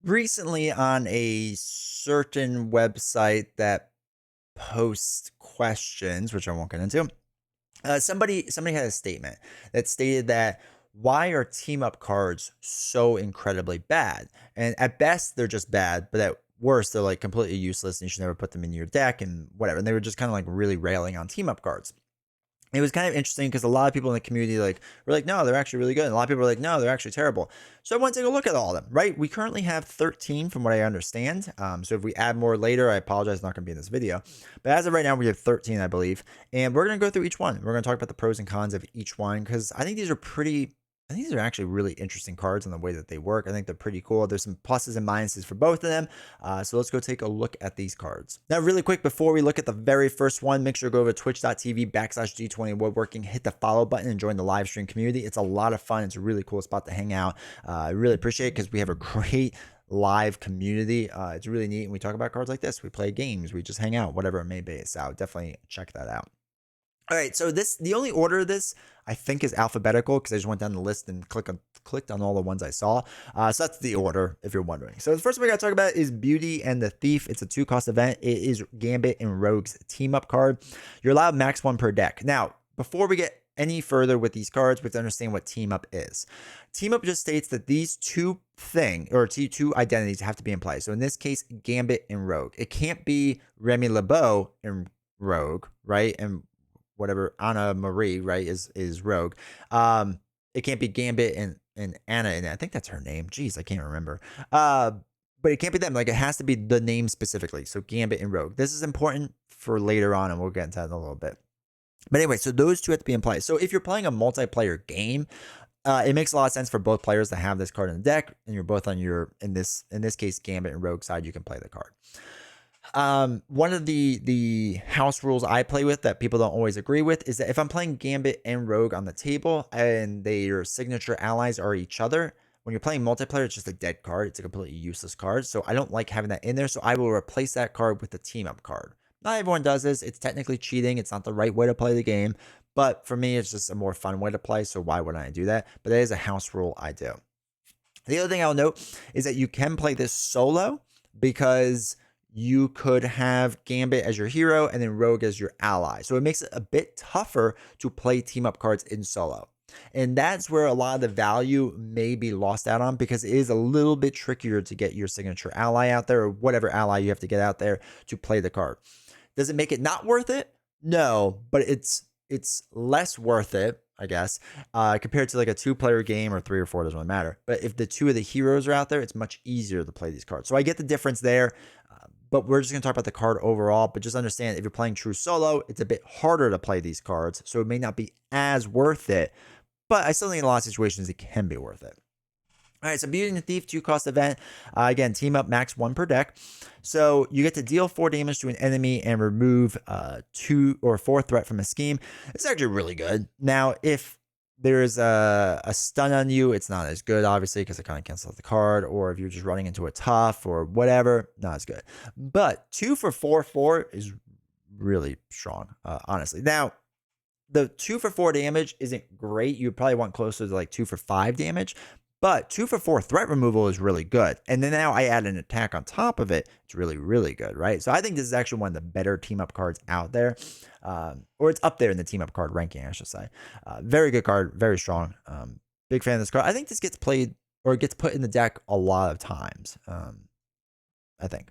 Recently on a certain website that posts questions, which I won't get into, somebody had a statement that stated that why are team up cards so incredibly bad? And at best they're just bad, but at worst they're like completely useless and you should never put them in your deck and whatever. And they were just kind of like really railing on team up cards. It was kind of interesting because a lot of people in the community were like, no, they're actually really good. And a lot of people were like, no, they're actually terrible. So I want to take a look at all of them, right? We currently have 13 from what I understand. So if we add more later, I apologize, not going to be in this video. But as of right now, we have 13, I believe. And we're going to go through each one. We're going to talk about the pros and cons of each one because I think these are actually really interesting cards in the way that they work. I think they're pretty cool. There's some pluses and minuses for both of them. So let's go take a look at these cards. Now, really quick, before we look at the very first one, make sure to go over to twitch.tv/G20 Woodworking, hit the follow button and join the live stream community. It's a lot of fun. It's a really cool spot to hang out. I really appreciate it because we have a great live community. It's really neat. And we talk about cards like this. We play games. We just hang out, whatever it may be. So definitely check that out. All right, so the only order of this I think is alphabetical because I just went down the list and clicked on all the ones I saw. So that's the order if you're wondering. So the first one we got to talk about is Beauty and the Thief. It's a 2-cost event. It is Gambit and Rogue's team up card. You're allowed max 1 per deck. Now, before we get any further with these cards, we have to understand what team up is. Team up just states that these two identities have to be in play. So in this case, Gambit and Rogue. It can't be Remy LeBeau and Rogue, right? And whatever Anna Marie, right, is Rogue. It can't be Gambit and Anna, and I think that's her name. Jeez, I can't remember. But it can't be them. Like it has to be the name specifically. So Gambit and Rogue. This is important for later on, and we'll get into that in a little bit. But anyway, so those two have to be in play. So if you're playing a multiplayer game, it makes a lot of sense for both players to have this card in the deck, and you're both on your in this case Gambit and Rogue side. You can play the card. One of the house rules I play with that people don't always agree with is that if I'm playing Gambit and Rogue on the table and their signature allies are each other, when you're playing multiplayer, it's just a dead card. It's a completely useless card. So I don't like having that in there. So I will replace that card with the team up card. Not everyone does this. It's technically cheating. It's not the right way to play the game. But for me, it's just a more fun way to play. So why wouldn't I do that? But that is a house rule I do. The other thing I'll note is that you can play this solo because you could have Gambit as your hero and then Rogue as your ally. So it makes it a bit tougher to play team up cards in solo. And that's where a lot of the value may be lost out on because it is a little bit trickier to get your signature ally out there or whatever ally you have to get out there to play the card. Does it make it not worth it? No, but it's less worth it, I guess, compared to like a 2-player game or 3 or 4, doesn't really matter. But if the 2 of the heroes are out there, it's much easier to play these cards. So I get the difference there. But we're just going to talk about the card overall. But just understand if you're playing true solo, it's a bit harder to play these cards. So it may not be as worth it. But I still think in a lot of situations it can be worth it. All right, so Beauty and the Thief 2-cost event. Again, team up max 1 per deck. So you get to deal 4 damage to an enemy and remove 2 or 4 threat from a scheme. It's actually really good. Now, if there's a stun on you, it's not as good, obviously, because it kind of cancels the card. Or if you're just running into a tough or whatever, not as good. But 2 for 4/4 is really strong, honestly. Now, the 2 for 4 damage isn't great. You probably want closer to like 2 for 5 damage. But 2 for 4 threat removal is really good. And then now I add an attack on top of it. It's really, really good, right? So I think this is actually one of the better team up cards out there. Or it's up there in the team up card ranking, I should say. Very good card, very strong. Big fan of this card. I think this gets played or gets put in the deck a lot of times. I think.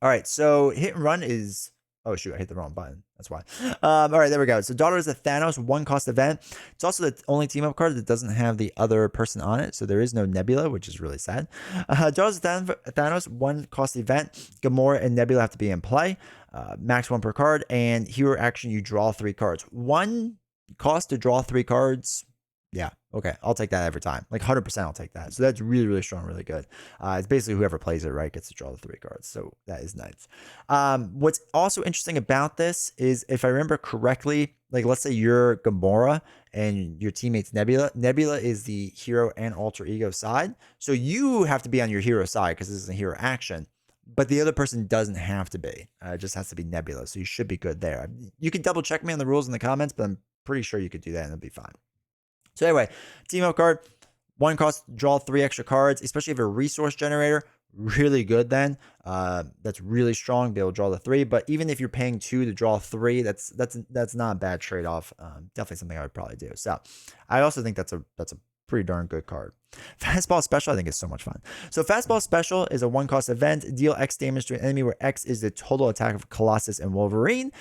All right, so hit and run is... Oh, shoot, I hit the wrong button. That's why. All right, there we go. So Daughters of Thanos, 1-cost event. It's also the only team-up card that doesn't have the other person on it. So there is no Nebula, which is really sad. Daughters of Thanos, 1-cost event. Gamora and Nebula have to be in play. Max 1 per card. And hero action, you draw 3 cards. 1 cost to draw 3 cards. Yeah, okay. I'll take that every time. Like 100% I'll take that. So that's really, really strong, really good. It's basically whoever plays it, right, gets to draw the 3 cards. So that is nice. What's also interesting about this is if I remember correctly, like let's say you're Gamora and your teammate's Nebula. Nebula is the hero and alter ego side. So you have to be on your hero side because this is a hero action. But the other person doesn't have to be. It just has to be Nebula. So you should be good there. You can double check me on the rules in the comments, but I'm pretty sure you could do that and it'll be fine. So anyway, team up card, One cost, draw 3 extra cards, especially if you're a resource generator. Really good then. That's really strong. Be able to draw the 3. But even if you're paying 2 to draw 3, that's not a bad trade-off. Definitely something I would probably do. So I also think that's a pretty darn good card. Fastball Special, I think, is so much fun. So Fastball Special is a 1-cost event. Deal X damage to an enemy, where X is the total attack of Colossus and Wolverine.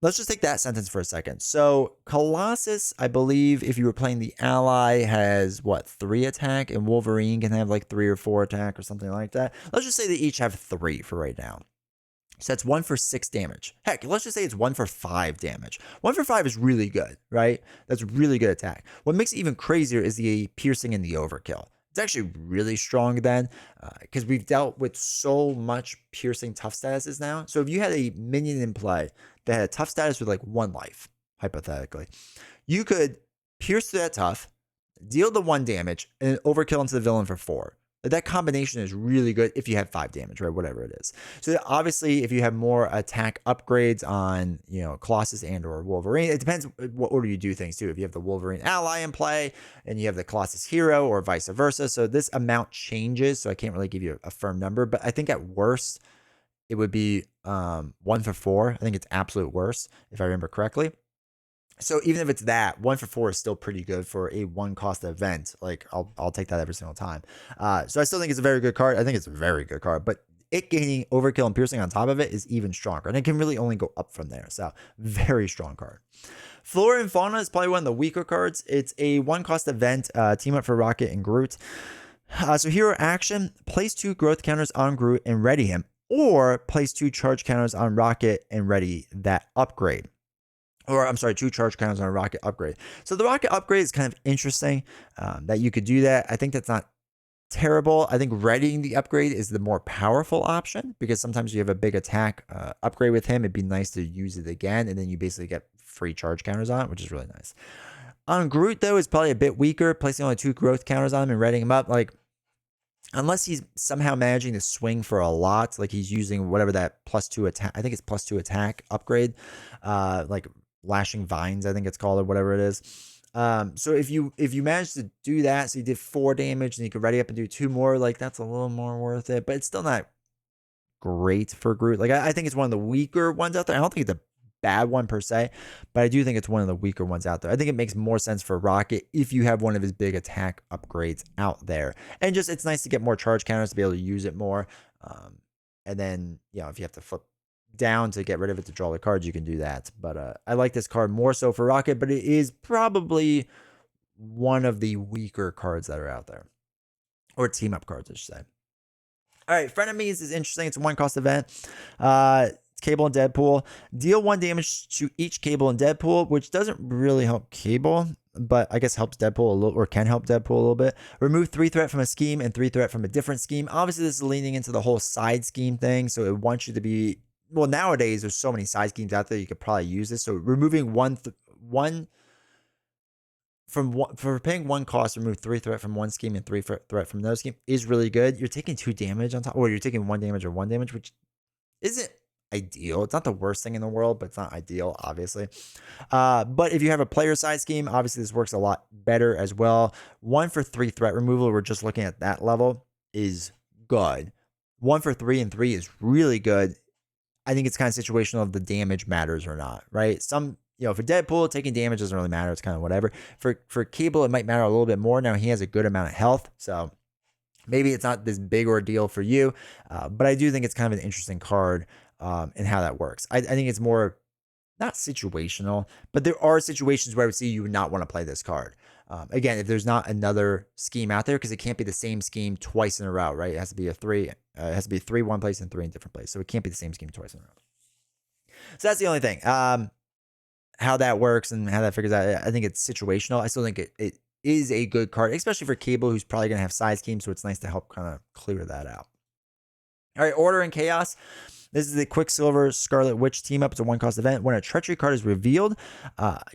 Let's just take that sentence for a second. So Colossus, I believe, if you were playing the ally, has what, 3 attack, and Wolverine can have like 3 or 4 attack or something like that. Let's just say they each have 3 for right now. So that's 1 for 6 damage. Heck, let's just say it's 1 for 5 damage. 1 for 5 is really good, right? That's really good attack. What makes it even crazier is the piercing and the overkill. It's actually really strong then, because we've dealt with so much piercing tough statuses now. So if you had a minion in play that had a tough status with like 1 life, hypothetically, you could pierce through that tough, deal the 1 damage, and overkill into the villain for 4. That combination is really good if you have 5 damage, right? Whatever it is. So obviously, if you have more attack upgrades on, Colossus and or Wolverine, it depends what order you do things too. If you have the Wolverine ally in play and you have the Colossus hero, or vice versa. So this amount changes. So I can't really give you a firm number, but I think at worst it would be 1 for 4. I think it's absolute worst if I remember correctly. So even if it's that, 1 for 4 is still pretty good for a 1-cost event. Like I'll take that every single time. So I still think it's a very good card. I think it's a very good card, but it gaining overkill and piercing on top of it is even stronger, and it can really only go up from there. So very strong card. Flora and Fauna is probably one of the weaker cards. It's a 1-cost event. Team up for Rocket and Groot. So hero action: place 2 growth counters on Groot and ready him, or place 2 charge counters on Rocket and ready that upgrade. Or I'm sorry, 2 charge counters on a Rocket upgrade. So the Rocket upgrade is kind of interesting that you could do that. I think that's not terrible. I think readying the upgrade is the more powerful option, because sometimes you have a big attack upgrade with him. It'd be nice to use it again, and then you basically get free charge counters on it, which is really nice. On Groot, though, is probably a bit weaker. Placing only 2 growth counters on him and readying him up, like, unless he's somehow managing to swing for a lot, like he's using whatever that +2 attack, I think it's +2 attack upgrade, like Lashing Vines, I think it's called, or whatever it is. So if you manage to do that, so you did 4 damage and you could ready up and do 2 more, like that's a little more worth it, but it's still not great for Groot. Like I think it's one of the weaker ones out there. I don't think it's a bad one per se, but I do think it's one of the weaker ones out there. I think it makes more sense for Rocket if you have one of his big attack upgrades out there, and just it's nice to get more charge counters to be able to use it more. And then if you have to flip down to get rid of it to draw the cards, you can do that. But I like this card more so for Rocket, but it is probably one of the weaker cards that are out there, or team up cards, I should say. All right, Frenemies is interesting. It's a 1-cost event. It's Cable and Deadpool. Deal 1 damage to each Cable and Deadpool, which doesn't really help Cable, but I guess helps Deadpool a little, or can help Deadpool a little bit. Remove 3 threat from a scheme and 3 threat from a different scheme. Obviously, this is leaning into the whole side scheme thing, so it wants you to be, well, nowadays there's so many side schemes out there, you could probably use this. So removing for paying 1 cost, remove 3 threat from one scheme and 3 threat from another scheme is really good. You're taking 2 damage on top, or you're taking 1 damage or 1 damage, which isn't ideal. It's not the worst thing in the world, but it's not ideal, obviously. But if you have a player side scheme, obviously this works a lot better as well. 1 for 3 threat removal, we're just looking at that level, is good. 1 for 3 and 3 is really good. I think it's kind of situational if the damage matters or not, right? For Deadpool, taking damage doesn't really matter. It's kind of whatever. For Cable, it might matter a little bit more. Now he has a good amount of health, so maybe it's not this big ordeal for you. But I do think it's kind of an interesting card and how that works. I think it's more not situational, but there are situations where I would see you would not want to play this card. Again, if there's not another scheme out there, because it can't be the same scheme twice in a row, right? It has to be a 3. It has to be 3 one place and 3 in different places. So it can't be the same scheme twice in a row. So that's the only thing. How that works and how that figures out, I think it's situational. I still think it is a good card, especially for Cable, who's probably going to have side schemes. So it's nice to help kind of clear that out. All right, Order and Chaos. This is the Quicksilver Scarlet Witch team up. It's a 1-cost event. When a treachery card is revealed,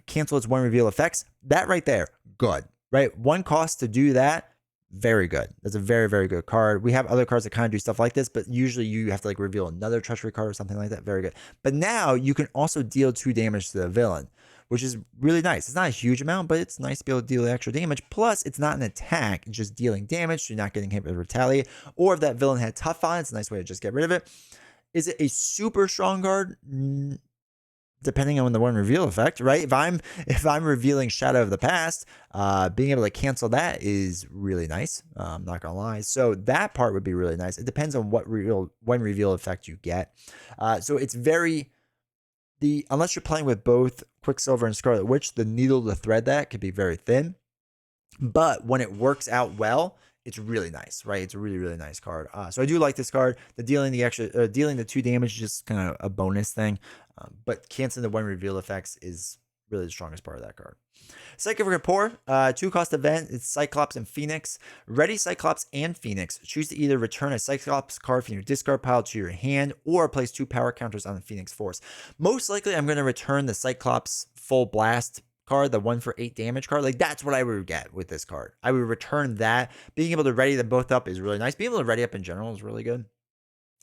cancel its 1 reveal effects. That right there, good, right? 1 cost to do that, very good. That's a very, very good card. We have other cards that kind of do stuff like this, but usually you have to reveal another treachery card or something like that. Very good. But now you can also deal 2 damage to the villain, which is really nice. It's not a huge amount, but it's nice to be able to deal extra damage. Plus, it's not an attack. It's just dealing damage, so you're not getting hit with retaliate. Or if that villain had tough on it, it's a nice way to just get rid of it. Is it a super strong card? Depending on the one reveal effect, right? If I'm revealing Shadow of the Past, being able to cancel that is really nice. I'm not gonna lie. So that part would be really nice. It depends on what reveal effect you get. So it's unless you're playing with both Quicksilver and Scarlet Witch, the needle to thread that could be very thin. But when it works out well, it's really nice, right? It's a really, really nice card. So I do like this card. The dealing the 2 damage is just kind of a bonus thing. But canceling the 1 reveal effects is really the strongest part of that card. Psychic Rapport, 2-cost event. It's Cyclops and Phoenix. Ready Cyclops and Phoenix. Choose to either return a Cyclops card from your discard pile to your hand or place 2 power counters on the Phoenix Force. Most likely, I'm going to return the Cyclops Full Blast card, the 1 for 8 damage card. Like, that's what I would get with this card. I would return that. Being able to ready them both up is really nice. Being able to ready up in general is really good.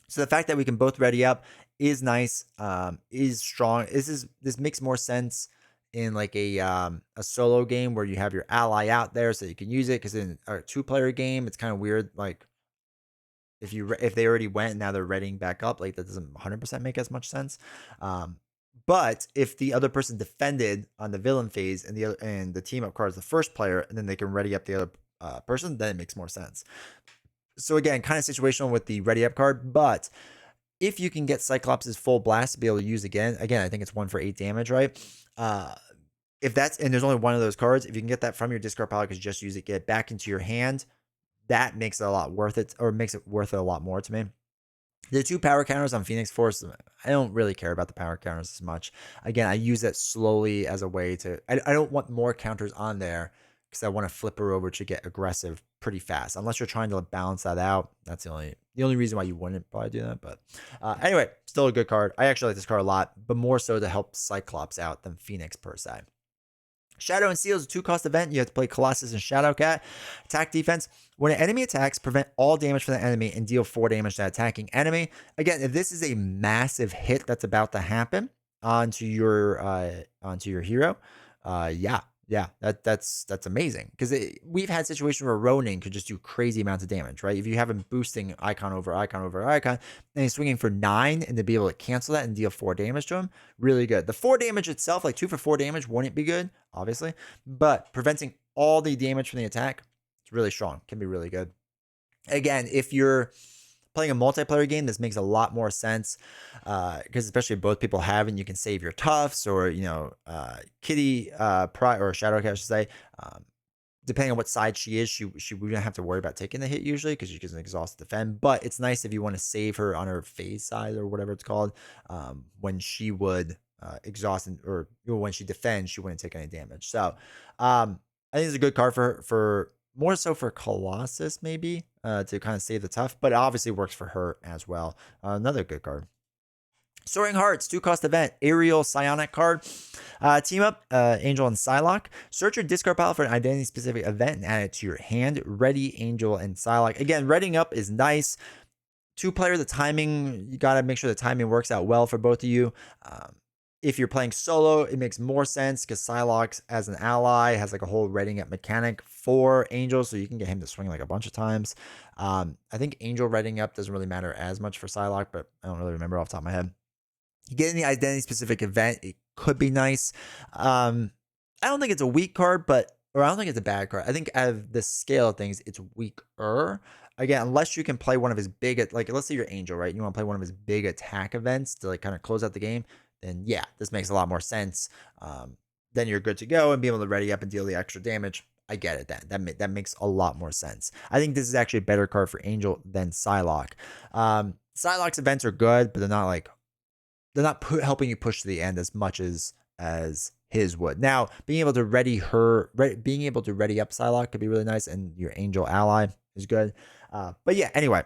So the fact that we can both ready up is nice, is strong. This makes more sense in like a solo game where you have your ally out there so you can use it, because in a 2-player game, it's kind of weird. Like, if they already went and now they're readying back up, like that doesn't 100% make as much sense. But if the other person defended on the villain phase and the team up card is the first player, and then they can ready up the other person, then it makes more sense. So again, kind of situational with the ready up card, but if you can get Cyclops' Full Blast to be able to use again, I think it's 1 for 8 damage, right? If that's, and there's only one of those cards, if you can get that from your discard pile because you just use it, get it back into your hand, that makes it a lot worth it, or makes it worth it a lot more to me. The 2 power counters on Phoenix Force, I don't really care about the power counters as much. Again, I use that slowly as a way to, I don't want more counters on there because I want to flip her over to get aggressive pretty fast. Unless you're trying to balance that out, that's the only reason why you wouldn't probably do that. But anyway, still a good card. I actually like this card a lot, but more so to help Cyclops out than Phoenix per se. Shadow and Seal is a 2-cost event. You have to play Colossus and Shadowcat. Attack defense. When an enemy attacks, prevent all damage from the enemy and deal 4 damage to that attacking enemy. Again, if this is a massive hit that's about to happen onto your hero, that's amazing, because we've had situations where Ronin could just do crazy amounts of damage, right? If you have him boosting icon over icon over icon, and he's swinging for 9, and to be able to cancel that and deal 4 damage to him, really good. The 4 damage itself, like 2 for 4 damage, wouldn't be good, obviously, but preventing all the damage from the attack, it's really strong, can be really good. Again, if you're playing a multiplayer game, this makes a lot more sense, because especially if both people have it, and you can save your toughs, or Kitty or Shadowcat, I should say, depending on what side she is, she wouldn't have to worry about taking the hit usually because she can exhaust defend. But it's nice if you want to save her on her phase side or whatever it's called, when she would exhaust, or when she defends, she wouldn't take any damage. So I think it's a good card for more so for Colossus, maybe, to kind of save the tough, but it obviously works for her as well. Another good card. Soaring Hearts, 2-cost event, Aerial Psionic card. Team up, Angel and Psylocke. Search your discard pile for an identity-specific event and add it to your hand. Ready, Angel, and Psylocke. Again, readying up is nice. 2-player, the timing, you got to make sure the timing works out well for both of you. If you're playing solo, it makes more sense because Psylocke, as an ally, has like a whole readying up mechanic for Angel, so you can get him to swing like a bunch of times. I think Angel readying up doesn't really matter as much for Psylocke, but I don't really remember off the top of my head. You get any identity-specific event, it could be nice. I don't think it's a weak card, or I don't think it's a bad card. I think out of the scale of things, it's weaker. Again, unless you can play one of his big, like let's say you're Angel, right? You want to play one of his big attack events to like kind of close out the game. Then yeah, this makes a lot more sense. Then you're good to go and be able to ready up and deal the extra damage. I get it. That makes a lot more sense. I think this is actually a better card for Angel than Psylocke. Psylocke's events are good, but they're not helping you push to the end as much as his would. Now, being able to ready up Psylocke could be really nice, and your Angel ally is good. But yeah, anyway,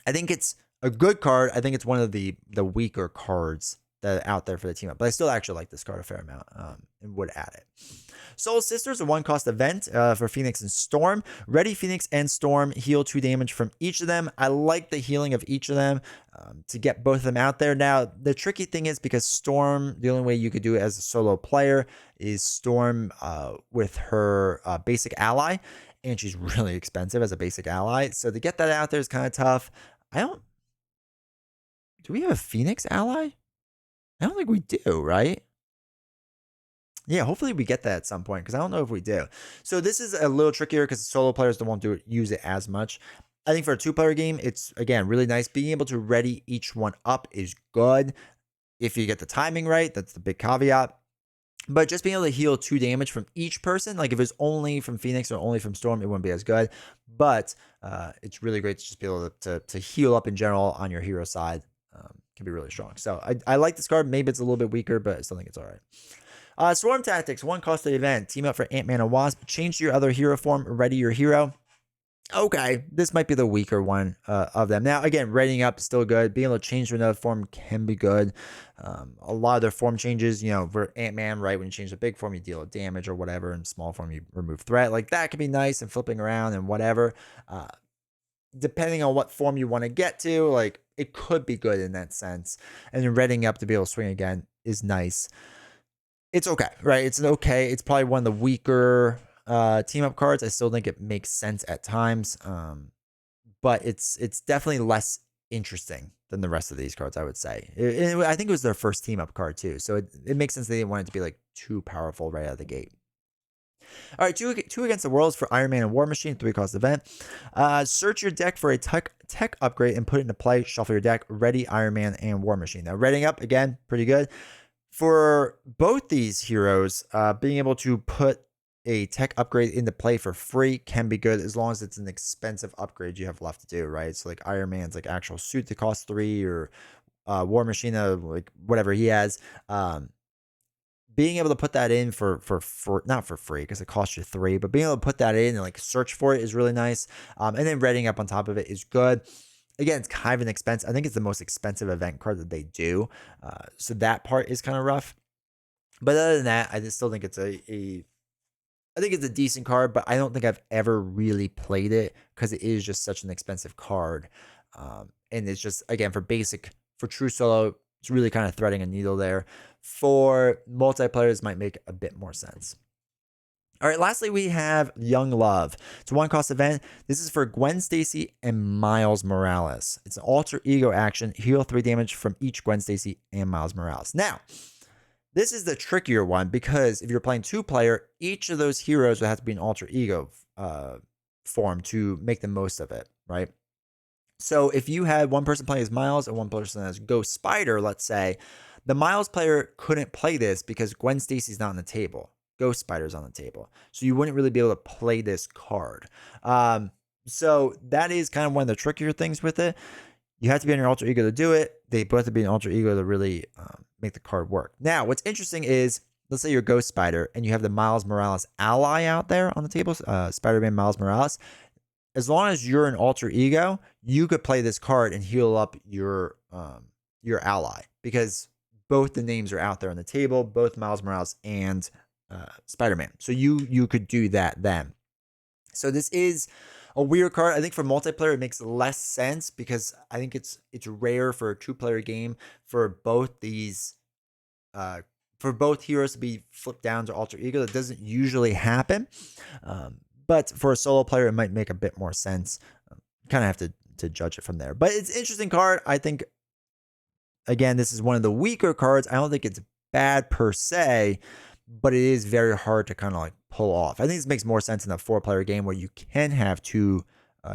I think it's a good card. I think it's one of the weaker cards that are out there for the team up. But I still actually like this card a fair amount and would add it. Soul Sisters, a 1-cost event for Phoenix and Storm. Ready Phoenix and Storm, heal 2 damage from each of them. I like the healing of each of them to get both of them out there. Now, the tricky thing is because Storm, the only way you could do it as a solo player is Storm with her basic ally, and she's really expensive as a basic ally. So to get that out there is kind of tough. Do we have a Phoenix ally? I don't think we do, right? Yeah, hopefully we get that at some point because I don't know if we do. So this is a little trickier because solo players won't use it as much. I think for a 2-player game, it's, again, really nice. Being able to ready each one up is good. If you get the timing right, that's the big caveat. But just being able to heal 2 damage from each person, like if it's only from Phoenix or only from Storm, it wouldn't be as good. But it's really great to just be able to heal up in general on your hero side. Can be really strong. So I like this card. Maybe it's a little bit weaker, but I still think it's all right. Swarm Tactics, 1-cost event. Team up for Ant-Man and Wasp. Change to your other hero form. Ready your hero. Okay, this might be the weaker one of them. Now, again, readying up is still good. Being able to change to another form can be good. A lot of their form changes, for Ant-Man, right? When you change the big form, you deal damage or whatever. And small form, you remove threat. Like, that can be nice and flipping around and whatever. Depending on what form you want to get to, like, it could be good in that sense. And then readying up to be able to swing again is nice. It's okay, right? It's okay. It's probably one of the weaker team up cards. I still think it makes sense at times, but it's definitely less interesting than the rest of these cards, I would say. I think it was their first team up card too, so it makes sense they didn't want it to be like too powerful right out of the gate. All right, two Against the Worlds for Iron Man and War Machine, 3-cost event. Search your deck for a tech upgrade and put it into play. Shuffle your deck. Ready Iron Man and War Machine. Now, readying up, again, pretty good. For both these heroes, being able to put a tech upgrade into play for free can be good as long as it's an expensive upgrade you have left to do, right? So like Iron Man's like actual suit that costs 3, or War Machine, like whatever he has. Being able to put that in for not for free because it costs you 3, but being able to put that in and like search for it is really nice. And then readying up on top of it is good. Again, it's kind of an expense. I think it's the most expensive event card that they do. So that part is kind of rough. But other than that, I just still think it's I think it's a decent card, but I don't think I've ever really played it because it is just such an expensive card. And it's just, again, for true solo, it's really kind of threading a needle there. For multiplayer, this might make a bit more sense. All right, lastly, we have Young Love. It's a 1-cost event. This is for Gwen Stacy and Miles Morales. It's an alter ego action. Heal 3 damage from each Gwen Stacy and Miles Morales. Now, this is the trickier one because if you're playing 2-player, each of those heroes would have to be an alter ego form to make the most of it, right? So if you had one person playing as Miles and one person as Ghost Spider, let's say, the Miles player couldn't play this because Gwen Stacy's not on the table. Ghost Spider's on the table. So you wouldn't really be able to play this card. So that is kind of one of the trickier things with it. You have to be on your alter ego to do it. They both have to be an alter ego to really make the card work. Now, what's interesting is, let's say you're Ghost Spider and you have the Miles Morales ally out there on the table, Spider-Man Miles Morales. As long as you're an alter ego, you could play this card and heal up your ally because both the names are out there on the table, both Miles Morales and Spider-Man. So you could do that then. So this is a weird card. I think for multiplayer, it makes less sense because I think it's rare for a 2-player game for both these for both heroes to be flipped down to alter ego. That doesn't usually happen. But for a solo player, it might make a bit more sense. Kind of have to judge it from there. But it's an interesting card. I think, again, this is one of the weaker cards. I don't think it's bad per se, but it is very hard to kind of like pull off. I think this makes more sense in a 4-player game where you can have 2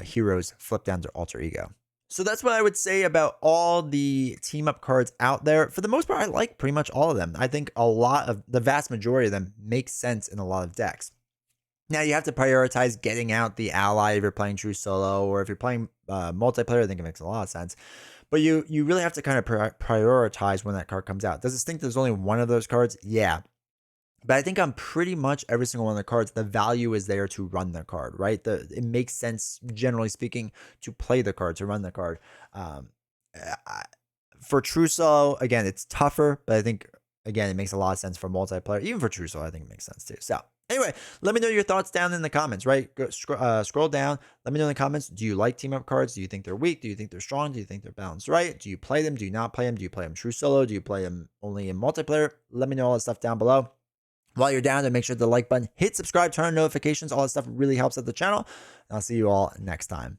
heroes flip down to alter ego. So that's what I would say about all the team up cards out there. For the most part, I like pretty much all of them. I think the vast majority of them make sense in a lot of decks. Now, you have to prioritize getting out the ally if you're playing true solo, or if you're playing multiplayer, I think it makes a lot of sense. But you really have to kind of prioritize when that card comes out. Does it stink there's only one of those cards? Yeah. But I think on pretty much every single one of the cards, the value is there to run the card, right? It makes sense, generally speaking, to play the card, to run the card. For true solo, again, it's tougher, but I think, again, it makes a lot of sense for multiplayer. Even for true solo, I think it makes sense too. So anyway, let me know your thoughts down in the comments, right? Scroll down. Let me know in the comments. Do you like team up cards? Do you think they're weak? Do you think they're strong? Do you think they're balanced right? Do you play them? Do you not play them? Do you play them true solo? Do you play them only in multiplayer? Let me know all that stuff down below. While you're down there, make sure the like button, hit subscribe, turn on notifications. All that stuff really helps out the channel. And I'll see you all next time.